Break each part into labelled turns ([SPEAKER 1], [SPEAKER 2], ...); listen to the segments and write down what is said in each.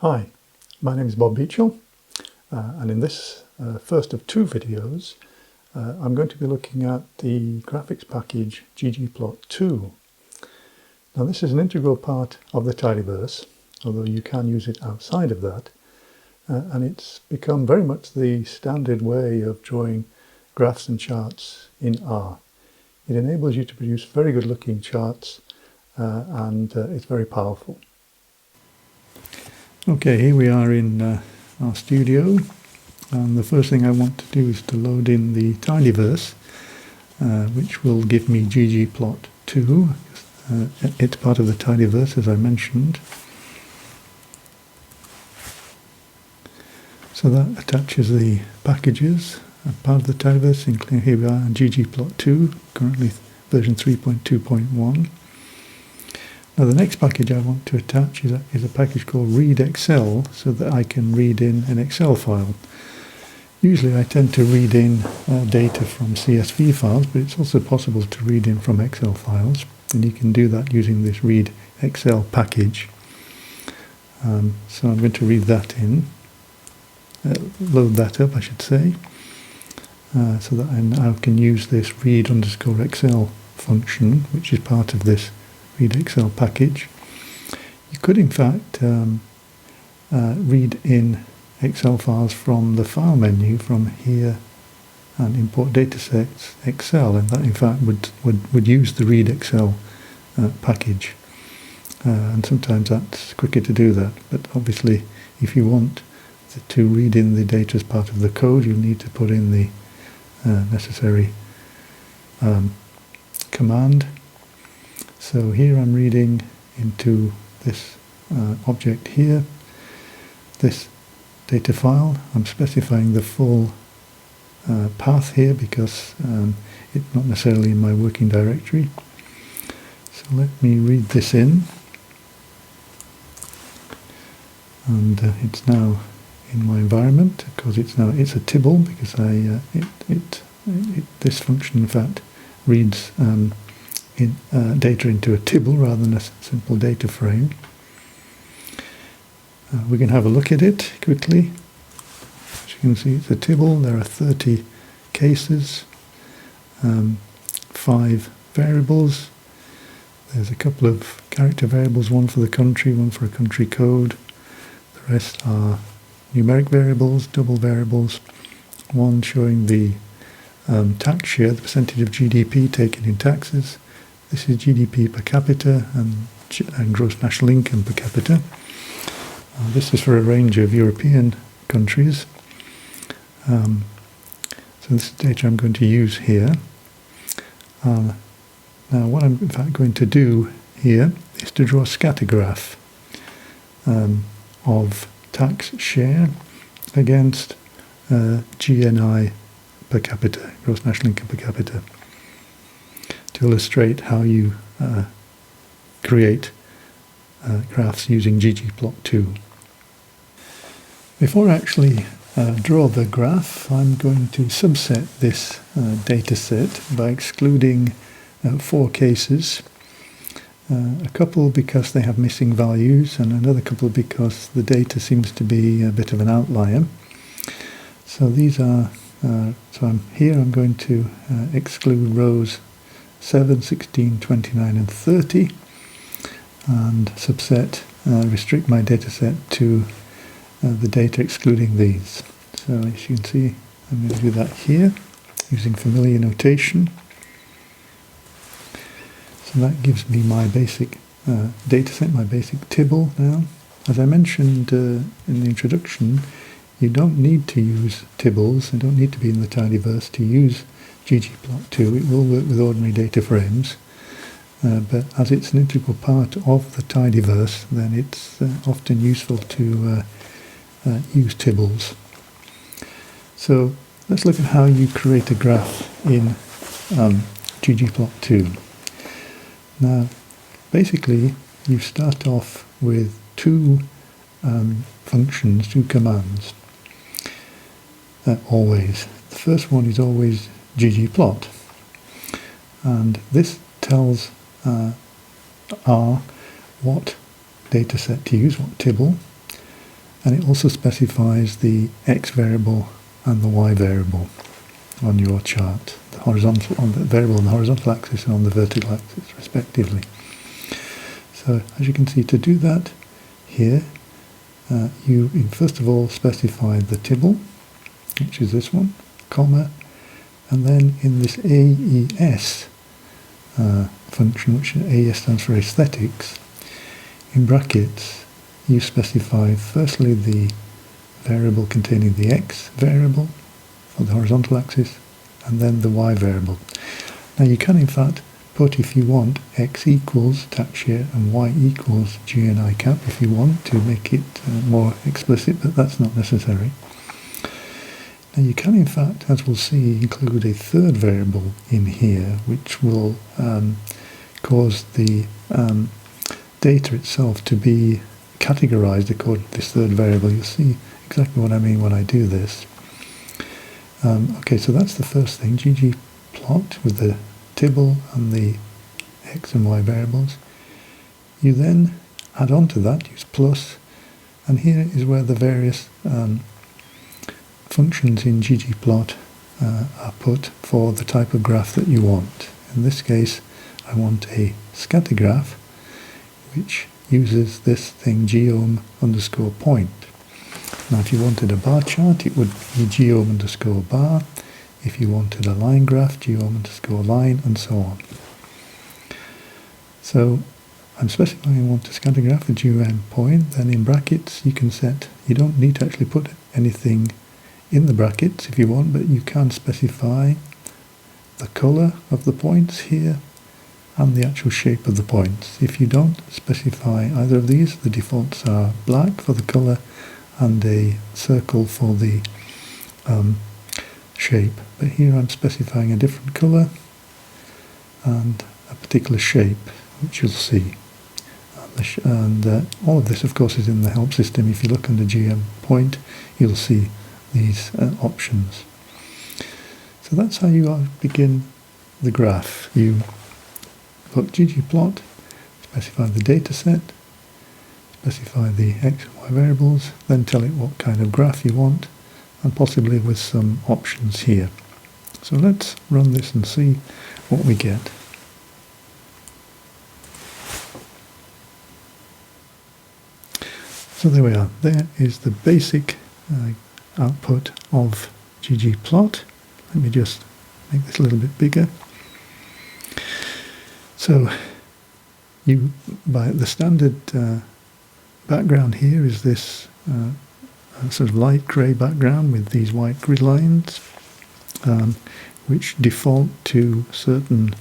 [SPEAKER 1] Hi, my name is Bob Beechell, and in this first of two videos I'm going to be looking at the graphics package ggplot2. Now this is an integral part of the tidyverse, although you can use it outside of that, and it's become very much the standard way of drawing graphs and charts in R. It enables you to produce very good looking charts and it's very powerful. Okay, here we are in our studio, and the first thing I want to do is to load in the tidyverse, which will give me ggplot2. It's part of the tidyverse, as I mentioned. So that attaches the packages, part of the tidyverse, including here we are in ggplot2, currently version 3.2.1. Now the next package I want to attach is a package called readExcel, so that I can read in an Excel file. Usually I tend to read in data from CSV files, but it's also possible to read in from Excel files, and you can do that using this readExcel package. So I'm going to read that in, load that up I should say, so that I now can use this read_Excel function, which is part of this readExcel package. You could in fact read in Excel files from the file menu from here and import datasets Excel, and that in fact would use the readExcel package, and sometimes that's quicker to do that, but obviously if you want to read in the data as part of the code, you'll need to put in the necessary command. So here I'm reading into this object here, this data file. I'm specifying the full path here because it's not necessarily in my working directory. So let me read this in, and it's now in my environment. Of course, it's a tibble because this function in fact reads data into a tibble rather than a simple data frame. We can have a look at it quickly. As you can see, it's a tibble. There are 30 cases, 5 variables. There's a couple of character variables, one for the country, one for a country code. The rest are numeric variables, double variables, one showing the tax share, the percentage of GDP taken in taxes. This is GDP per capita and gross national income per capita. This is for a range of European countries. So this is data I'm going to use here. Now what I'm in fact going to do here is to draw a scatter graph of tax share against GNI per capita, gross national income per capita, to illustrate how you create graphs using ggplot2. Before I actually draw the graph, I'm going to subset this data set by excluding 4 cases, a couple because they have missing values and another couple because the data seems to be a bit of an outlier. So these are, I'm going to exclude rows 7, 16, 29 and 30, and subset, restrict my dataset to the data excluding these. So as you can see, I'm going to do that here using familiar notation. So that gives me my basic dataset, my basic tibble now. As I mentioned in the introduction, you don't need to use tibbles, you don't need to be in the tidyverse to use ggplot2. It will work with ordinary data frames, but as it's an integral part of the tidyverse, then it's often useful to use tibbles. So let's look at how you create a graph in ggplot2. Now basically you start off with 2 functions, 2 commands, always. The first one is always ggplot, and this tells R what dataset to use, what tibble, and it also specifies the x variable and the y variable on your chart, the horizontal, on the variable on the horizontal axis and on the vertical axis respectively. So as you can see, to do that here, you first of all specify the tibble, which is this one, comma, and then in this AES function, which AES stands for aesthetics, in brackets you specify firstly the variable containing the x variable for the horizontal axis and then the y variable. Now you can in fact put, if you want, x equals tax share and y equals GNI cap if you want to make it more explicit, but that's not necessary. Now you can in fact, as we'll see, include a third variable in here which will cause the data itself to be categorized according to this third variable. You'll see exactly what I mean when I do this. Okay, so that's the first thing, ggplot with the tibble and the x and y variables. You then add on to that, use plus, and here is where the various functions in ggplot are put for the type of graph that you want. In this case, I want a scatter graph which uses this thing geom underscore point. Now if you wanted a bar chart, it would be geom underscore bar. If you wanted a line graph, geom underscore line, and so on. So I'm specifying I want a scatter graph with geom point, then in brackets you can set, you don't need to actually put anything in the brackets if you want, but you can specify the color of the points here and the actual shape of the points. If you don't specify either of these, the defaults are black for the color and a circle for the shape. But here I'm specifying a different color and a particular shape, which you'll see. And all of this, of course, is in the help system. If you look under GM point, you'll see these options. So that's how you begin the graph. You put ggplot, specify the data set, specify the x and y variables, then tell it what kind of graph you want, and possibly with some options here. So let's run this and see what we get. So there we are. There is the basic output of ggplot. Let me just make this a little bit bigger. So by the standard background here is this sort of light grey background with these white grid lines, which default to certain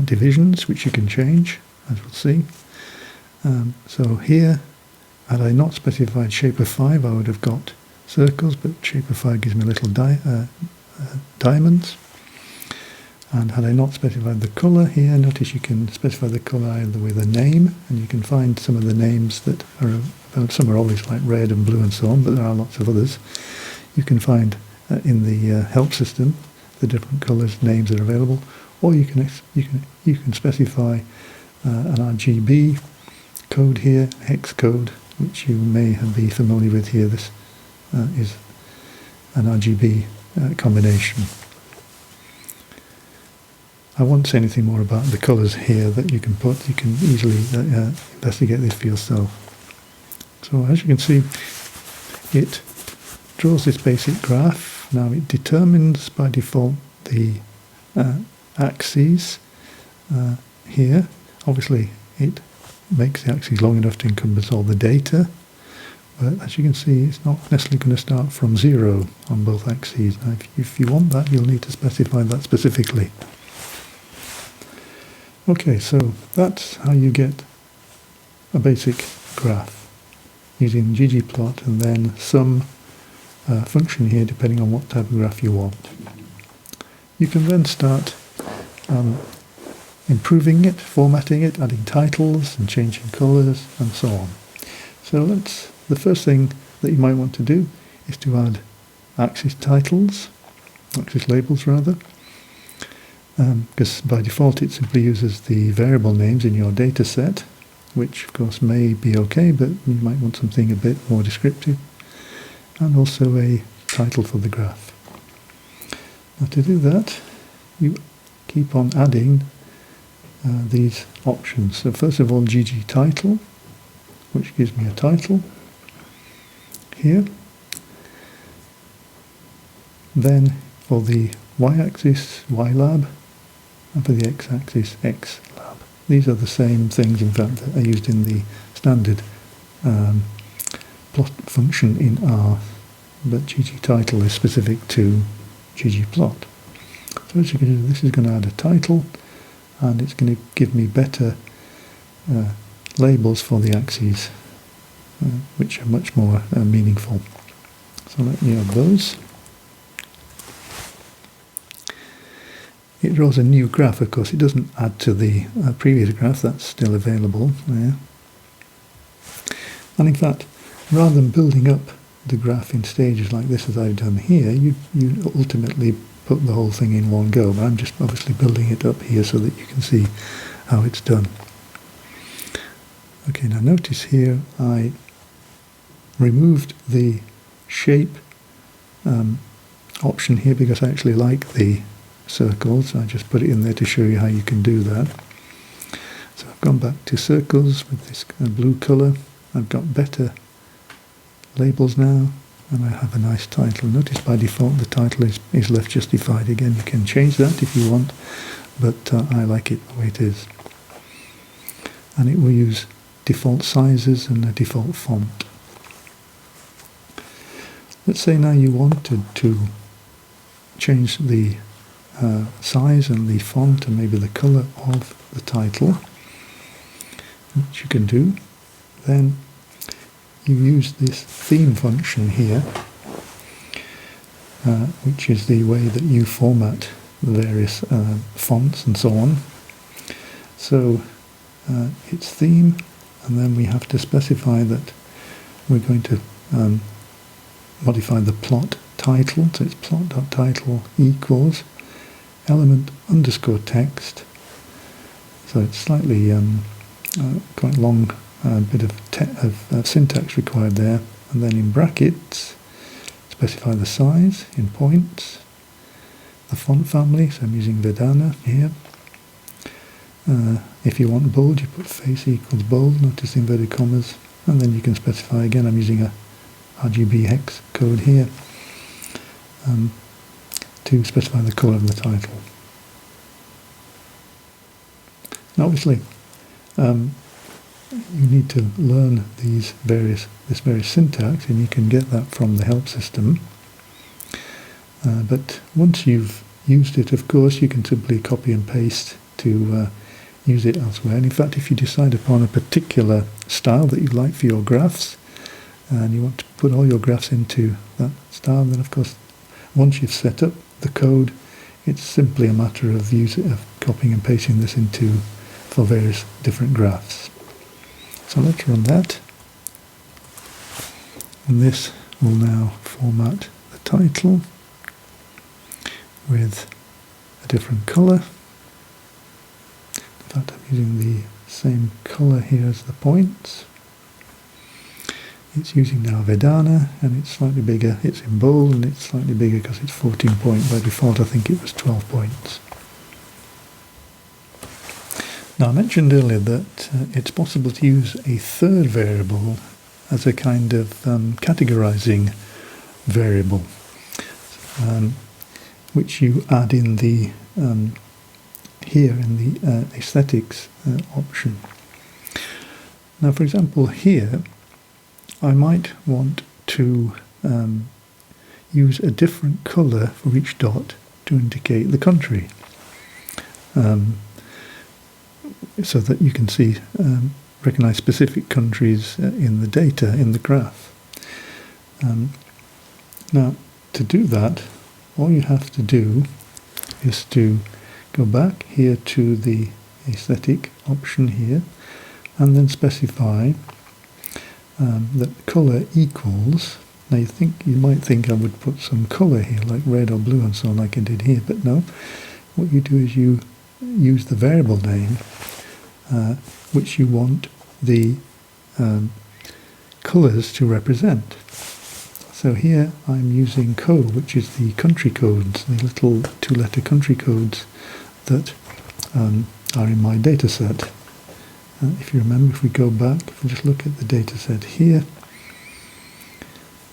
[SPEAKER 1] divisions, which you can change, as we'll see. So here, had I not specified shape of 5, I would have got circles, but shape of 5 gives me little diamonds. And had I not specified the colour here, notice you can specify the colour either with a name, and you can find some of the names that are, some are obvious like red and blue and so on, but there are lots of others. You can find in the help system the different colours, names that are available, or you can specify an RGB code here, hex code, which you may be familiar with here. This is an RGB combination. I won't say anything more about the colours here that you can put. You can easily investigate this for yourself. So as you can see, it draws this basic graph. Now it determines by default the axes here. Obviously it makes the axes long enough to encompass all the data, but as you can see, it's not necessarily going to start from 0 on both axes. Now if you want that, you'll need to specify that specifically. Okay, so that's how you get a basic graph using ggplot and then some function here depending on what type of graph you want. You can then start improving it, formatting it, adding titles and changing colours and so on. So the first thing that you might want to do is to add axis titles, axis labels rather, because by default it simply uses the variable names in your data set, which of course may be okay, but you might want something a bit more descriptive, and also a title for the graph. Now to do that, you keep on adding these options. So first of all, ggtitle, which gives me a title here. Then for the y-axis, ylab, and for the x-axis, xlab. These are the same things, in fact, that are used in the standard plot function in R, but ggtitle is specific to ggplot. So as you can do, this is going to add a title, and it's going to give me better labels for the axes, which are much more meaningful. So let me add those. It draws a new graph, of course. It doesn't add to the previous graph, that's still available there. And in fact, rather than building up the graph in stages like this as I've done here, you ultimately put the whole thing in one go, but I'm just obviously building it up here so that you can see how it's done. Okay, now notice here I removed the shape option here because I actually like the circles. I just put it in there to show you how you can do that. So I've gone back to circles with this blue colour. I've got better labels now, and I have a nice title. Notice by default the title is left justified. Again, you can change that if you want, but I like it the way it is. And it will use default sizes and a default font. Let's say now you wanted to change the size and the font and maybe the colour of the title, which you can do. Then you use this theme function here, which is the way that you format the various fonts and so on. So it's theme, and then we have to specify that we're going to modify the plot title. So it's plot.title equals element underscore text. So it's slightly quite long bit of syntax required there, and then in brackets specify the size in points, the font family, so I'm using Vedana here. If you want bold, you put face equals bold, notice inverted commas, and then you can specify again, I'm using a RGB hex code here to specify the colour of the title. Now obviously you need to learn this various syntax, and you can get that from the help system. But once you've used it, of course, you can simply copy and paste to use it elsewhere. And in fact, if you decide upon a particular style that you like for your graphs, and you want to put all your graphs into that style, then of course, once you've set up the code, it's simply a matter of copying and pasting this for various different graphs. So let's run that, and this will now format the title with a different colour. In fact, I'm using the same colour here as the points. It's using now Vedana, and it's slightly bigger. It's in bold, and it's slightly bigger because it's 14 point. By default, I think it was 12 points. Now, I mentioned earlier that it's possible to use a third variable as a kind of categorizing variable, which you add in the here in the aesthetics option. Now, for example, here I might want to use a different colour for each dot to indicate the country, so that you can see recognize specific countries in the data in the graph. Now, to do that, all you have to do is to go back here to the aesthetic option here, and then specify that colour equals. Now you might think I would put some colour here, like red or blue and so on, like I did here, but no. What you do is you use the variable name which you want the colours to represent. So here I'm using code, which is the country codes, the little two-letter country codes that are in my data set. If you remember, if we go back, if we just look at the data set here,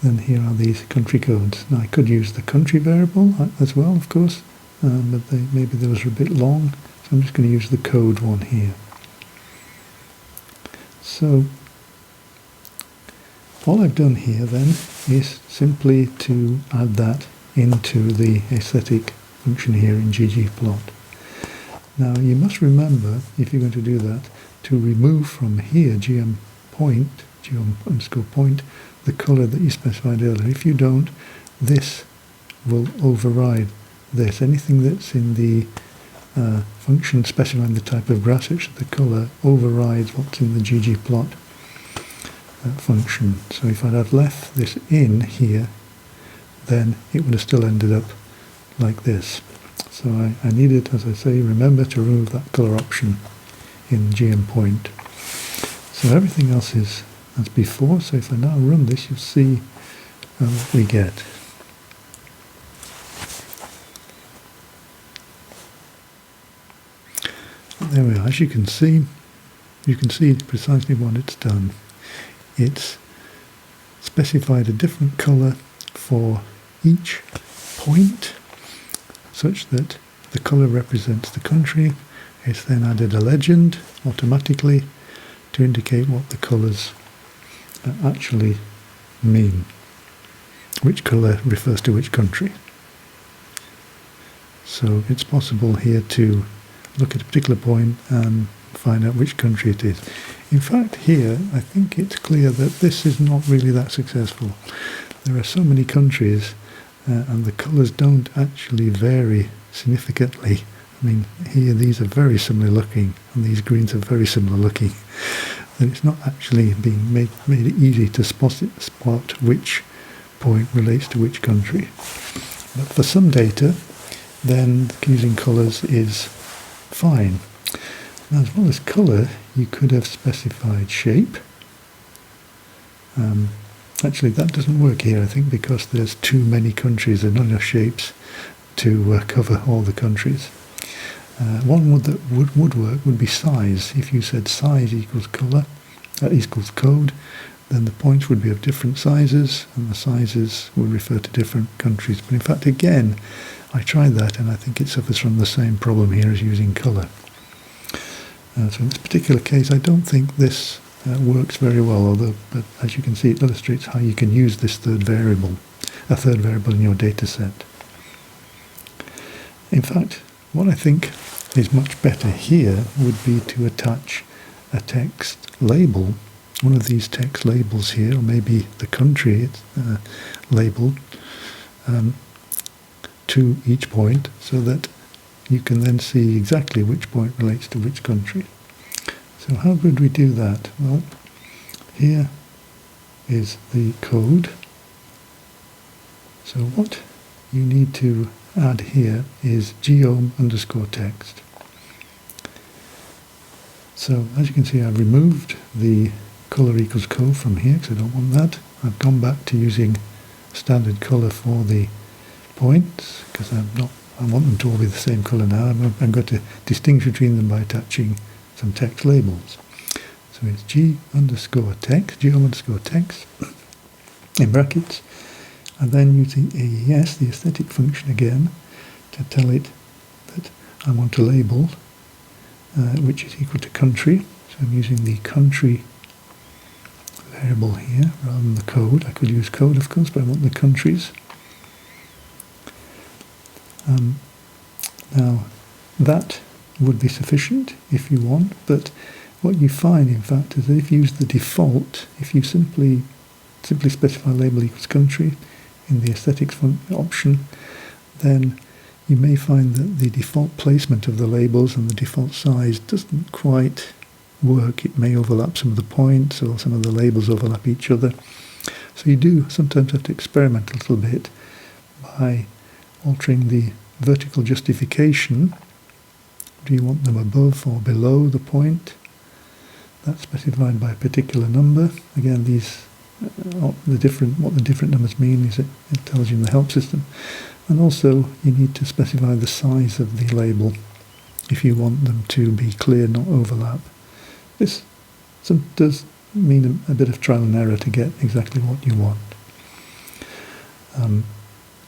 [SPEAKER 1] then here are these country codes. Now I could use the country variable as well, of course, but maybe those are a bit long, so I'm just going to use the code one here. So all I've done here then is simply to add that into the aesthetic function here in ggplot. Now you must remember, if you're going to do that, to remove from here gm underscore point, the colour that you specified earlier. If you don't, this will override this. Anything that's in the function specifying the type of grass, such as the colour, overrides what's in the ggplot function. So if I'd have left this in here, then it would have still ended up like this. So I needed, as I say, remember to remove that colour option in gm point. So everything else is as before. So if I now run this, you'll see what we get. There we are. As you can see precisely what it's done. It's specified a different colour for each point, such that the colour represents the country. It's then added a legend automatically to indicate what the colours actually mean, which colour refers to which country. So it's possible here to look at a particular point and find out which country it is. In fact, here I think it's clear that this is not really that successful. There are so many countries and the colours don't actually vary significantly. I mean, here these are very similar looking and these greens are very similar looking. And it's not actually being made easy to spot which point relates to which country. But for some data, then using colours is fine. Now, as well as colour, you could have specified shape. Actually, that doesn't work here, I think, because there's too many countries and not enough shapes to cover all the countries. One that would work would be size. If you said size equals colour, equals code, then the points would be of different sizes, and the sizes would refer to different countries. But in fact, again, I tried that, and I think it suffers from the same problem here as using colour. So in this particular case, I don't think this works very well, but as you can see, it illustrates how you can use this third variable in your data set. In fact, what I think is much better here would be to attach a text label, one of these text labels here, or maybe the country label, to each point, so that you can then see exactly which point relates to which country. So how would we do that? Well, here is the code. So what you need to add here is geom underscore text. So as you can see, I've removed the colour equals code from here because I don't want that. I've gone back to using standard colour for the points because I want them to all be the same colour now. I'm going to distinguish between them by attaching some text labels. So it's geom underscore text in brackets, and then using AES, the aesthetic function again, to tell it that I want a label which is equal to country. So I'm using the country variable here rather than the code. I could use code, of course, but I want the countries. Now that would be sufficient if you want, but what you find in fact is that if you use the default, if you simply specify label equals country in the aesthetics option, then you may find that the default placement of the labels and the default size doesn't quite work. It may overlap some of the points, or some of the labels overlap each other. So you do sometimes have to experiment a little bit by altering the vertical justification. Do you want them above or below the point? that's specified by a particular number. Again, these what the different numbers mean is it tells you in the help system. And also you need to specify the size of the label if you want them to be clear, not overlap. This does mean a bit of trial and error to get exactly what you want.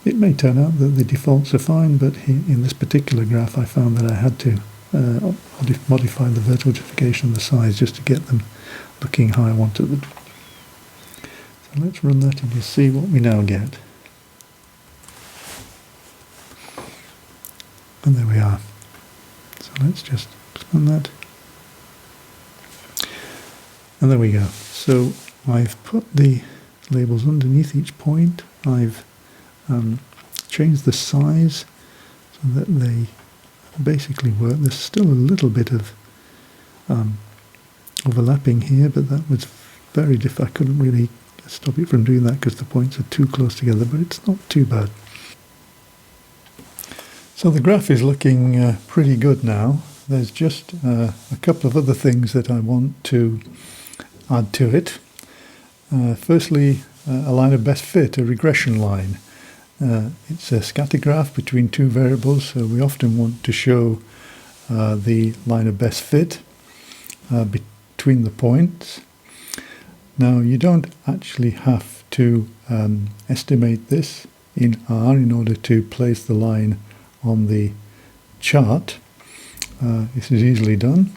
[SPEAKER 1] It may turn out that the defaults are fine, but in this particular graph I found that I had to modify the vertification and the size just to get them looking how I wanted them. So let's run that and you'll see what we now get. And there we are. So let's just expand that. And there we go. So I've put the labels underneath each point. I've changed the size so that they basically work. There's still a little bit of overlapping here, but that was very difficult. I couldn't really stop it from doing that because the points are too close together, but it's not too bad. So the graph is looking pretty good now. There's just a couple of other things that I want to add to it. Firstly, a line of best fit, a regression line. It's a scatter graph between two variables, so we often want to show the line of best fit between the points. Now, you don't actually have to estimate this in R in order to place the line on the chart. This is easily done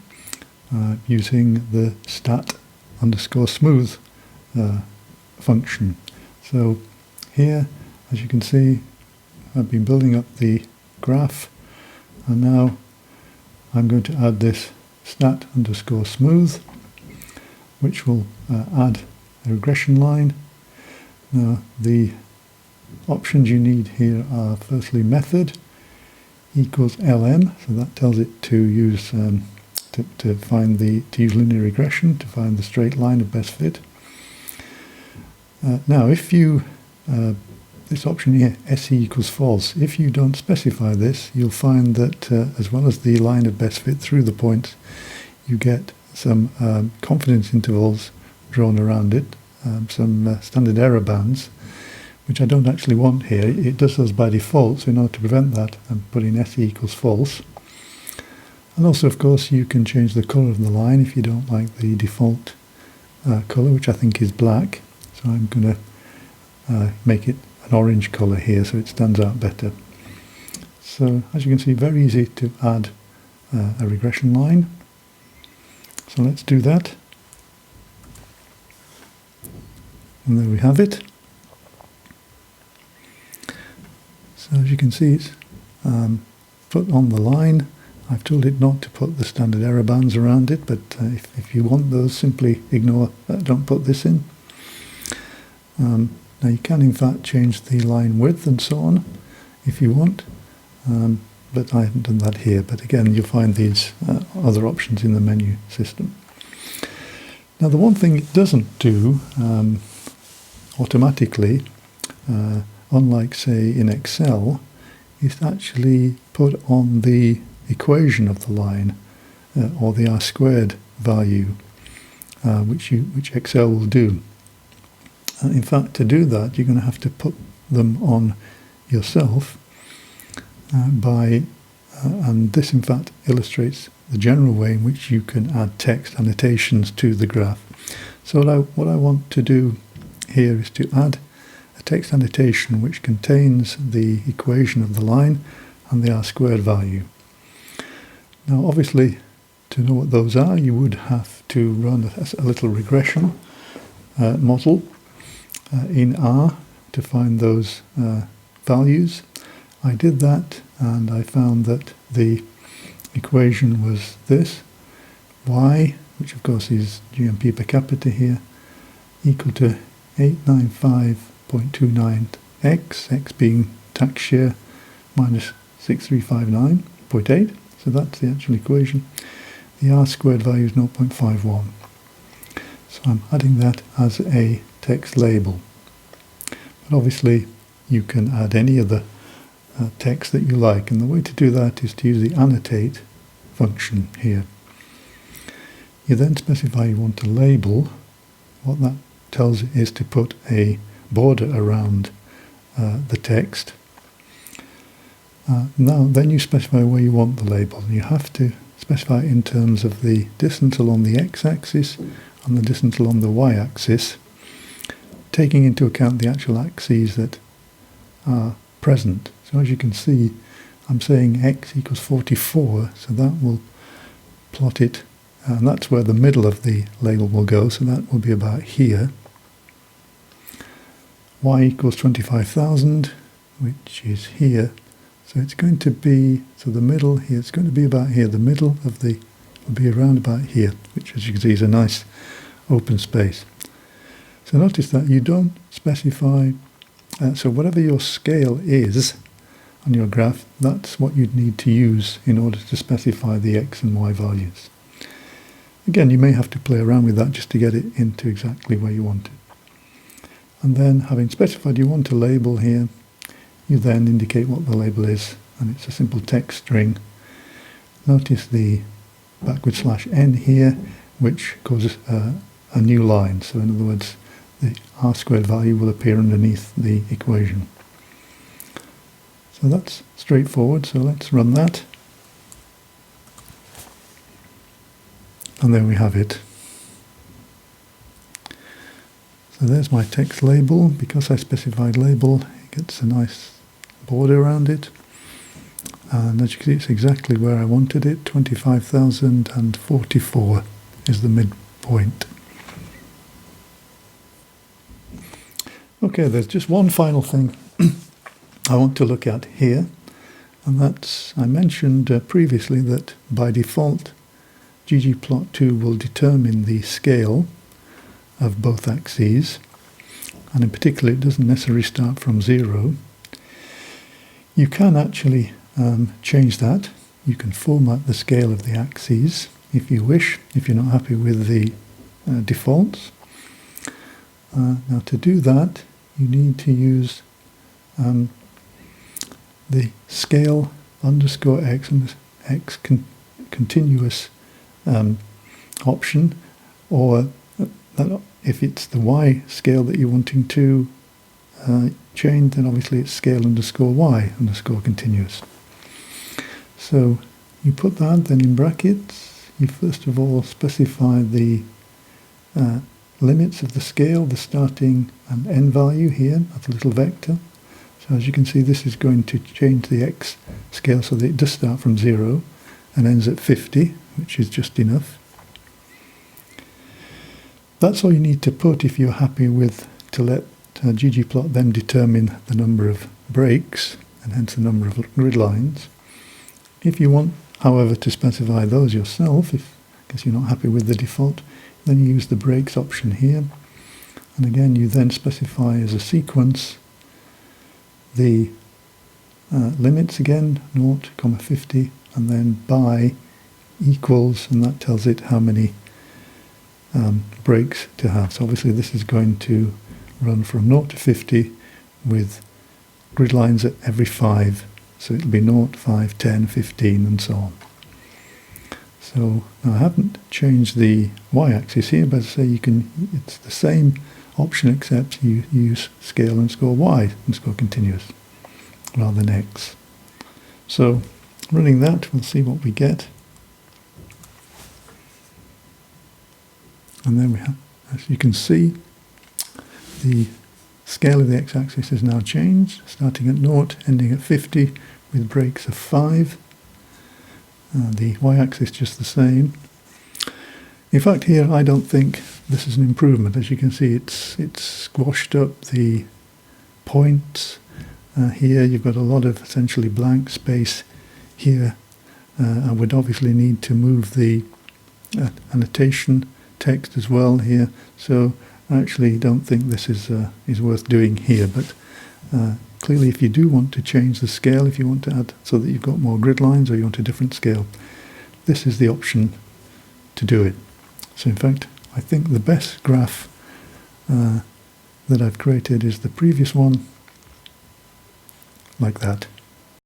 [SPEAKER 1] using the stat_smooth function. So here, as you can see, I've been building up the graph, and now I'm going to add this stat_smooth, which will add a regression line. Now, the options you need here are firstly method equals ln, so that tells it to use to use linear regression to find the straight line of best fit. Now, if you this option here, SE equals false, if you don't specify this, you'll find that as well as the line of best fit through the points, you get some confidence intervals drawn around it, some standard error bands, which I don't actually want here. It does those by default, so in order to prevent that, I'm putting SE equals false. And also, of course, you can change the colour of the line if you don't like the default colour, which I think is black. So I'm going to make it an orange colour here so it stands out better. So as you can see, very easy to add a regression line. So let's do that. And there we have it. So as you can see, it's put on the line. I've told it not to put the standard error bands around it, but if you want those, simply ignore that, don't put this in. Now you can in fact change the line width and so on if you want, but I haven't done that here. But again, you'll find these other options in the menu system. Now the one thing it doesn't do automatically, unlike say in Excel, is to actually put on the equation of the line or the R² value, which Excel will do. In fact, to do that, you're going to have to put them on yourself and this in fact illustrates the general way in which you can add text annotations to the graph. So what I want to do here is to add a text annotation which contains the equation of the line and the R² value. Now obviously, to know what those are, you would have to run a little regression model in R to find those values. I did that and I found that the equation was this: y, which of course is GMP per capita here, equal to 895.29x, x being tax share, minus 6359.8. So that's the actual equation. The R² value is 0.51. So I'm adding that as a text label. But obviously you can add any other text that you like, and the way to do that is to use the annotate function here. You then specify you want to label. What that tells you is to put a border around the text. Now then you specify where you want the label. You have to specify it in terms of the distance along the x-axis and the distance along the y-axis, taking into account the actual axes that are present. So as you can see, I'm saying x equals 44, so that will plot it, and that's where the middle of the label will go, so that will be about here. Y equals 25,000, which is here. So it's going to be, so the middle here, it's going to be about here. The middle of the, will be around about here, which as you can see is a nice open space. So notice that you don't specify, so whatever your scale is on your graph, that's what you'd need to use in order to specify the x and y values. Again, you may have to play around with that just to get it into exactly where you want it. And then having specified you want a label here, you then indicate what the label is, and it's a simple text string. Notice the \n here, which causes a new line. So in other words, the r² value will appear underneath the equation. So that's straightforward, so let's run that. And there we have it. So there's my text label. Because I specified label, it gets a nice border around it. And as you can see, it's exactly where I wanted it. 25,044 is the midpoint. Okay, there's just one final thing I want to look at here, and that's, I mentioned previously that by default ggplot2 will determine the scale of both axes, and in particular it doesn't necessarily start from 0. You can actually change that. You can format the scale of the axes if you wish, if you're not happy with the defaults. Now to do that you need to use the scale _x and the x continuous option, or if it's the y scale that you're wanting to change, then obviously it's scale _y _continuous. So you put that then in brackets. You first of all specify the limits of the scale, the starting and end value here of the little vector. So as you can see, this is going to change the x scale so that it does start from 0 and ends at 50, which is just enough. That's all you need to put if you're happy with to let ggplot then determine the number of breaks and hence the number of grid lines. If you want, however, to specify those yourself, because you're not happy with the default, then you use the breaks option here, and again you then specify as a sequence the limits again, 0, 50, and then by equals, and that tells it how many breaks to have. So obviously this is going to run from 0 to 50 with grid lines at every 5, so it'll be 0, 5, 10, 15 and so on. So now I haven't changed the y-axis here, but as I say, it's the same option except you use scale _y _continuous rather than x. So running that, we'll see what we get. And then we have, as you can see, the scale of the x-axis is now changed, starting at 0, ending at 50 with breaks of 5. The y-axis just the same. In fact, here I don't think this is an improvement. As you can see, it's squashed up the points. Here you've got a lot of essentially blank space here. I would obviously need to move the annotation text as well here. So I actually don't think this is worth doing here. But clearly, if you do want to change the scale, if you want to add so that you've got more grid lines or you want a different scale, this is the option to do it. So in fact, I think the best graph that I've created is the previous one, like that.